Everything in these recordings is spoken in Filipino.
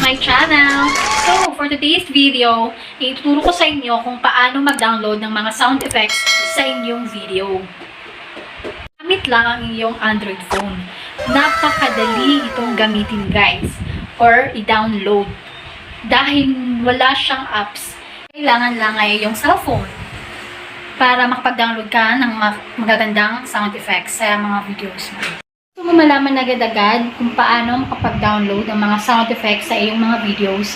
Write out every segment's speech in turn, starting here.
my channel! So, for today's video, ituturo ko sa inyo kung paano mag-download ng mga sound effects sa inyong video. Gamit lang ang iyong Android phone. Napakadali itong gamitin guys, or i-download. Dahil wala siyang apps, kailangan lang ay yung cellphone para makapag-download ka ng magagandang sound effects sa mga videos mo. Gusto mo malaman agad-agad kung paano makapag-download ng mga sound effects sa iyong mga videos,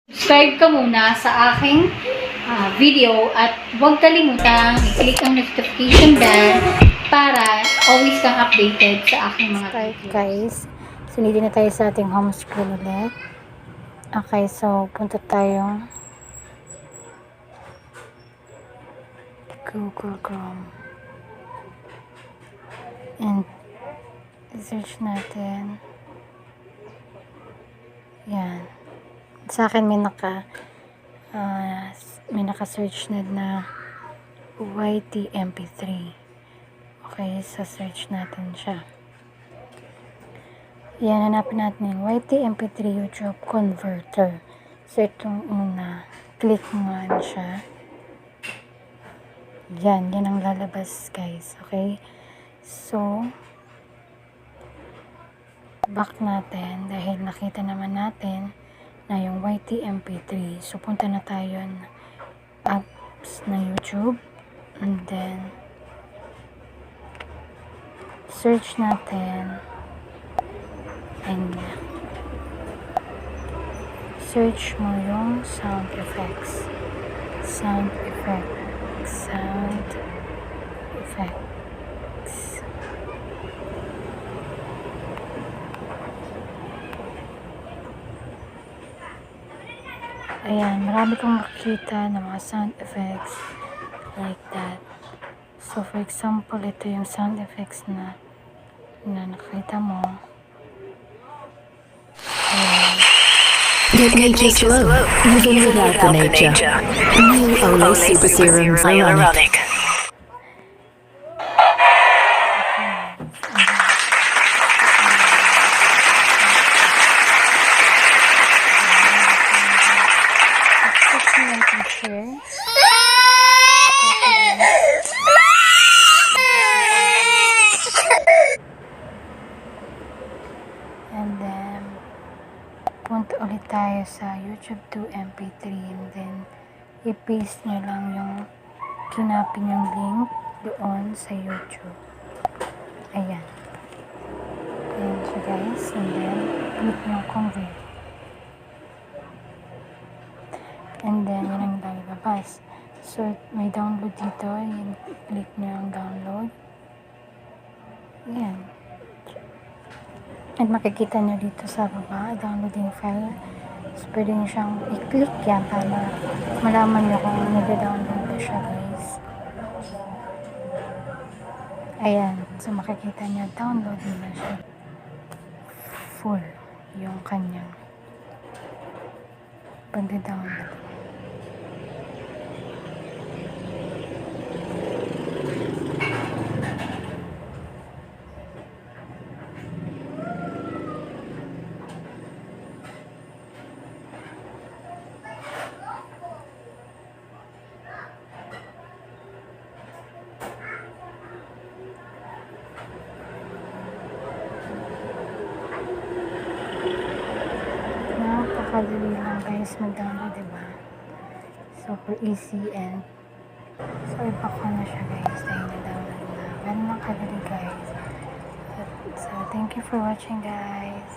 subscribe ka muna sa aking video at huwag kalimutang i-click ang notification bell para always kang updated sa aking mga videos. Guys, sinili na tayo sa ating home screen ulit. Okay, so punta tayo Google Chrome and search natin yan. Sa akin may naka-search na YTMP3. Okay, sa search natin siya. Yan, hanapin natin yung YTMP3 YouTube Converter. So itong una, click mo nga siya. Yan ang lalabas guys. Okay, so back natin dahil nakita naman natin na yung YTMP3. So punta na tayo na apps na YouTube and then search natin and search mo yung sound effects. Ayan, marami kong makikita ng mga sound effects like that. So, for example, ito yung sound effects na nakita mo. Get nature's glow, even without the nature. New Olay Super Serum Ironic. And then punta ulit tayo sa YouTube 2 MP3 and then i-paste nyo lang yung kinapin yung link doon sa YouTube. Ayan siya guys, and then click nyo convert and then yun ang lalabas. So may download dito, yun, click nyo yung download. Ayan. At makikita nyo dito sa baba, downloading file. So, pwede nyo siyang i-click yan para malaman nyo kung nag-download na siya guys. Ayan. So, makikita nyo, download na siya. Full yung kanyang pag-download. Napakadali lang guys mag-download, diba? Super easy and so iba ko na siya guys dahil na-download na. Ganun lang kadali guys. So thank you for watching guys.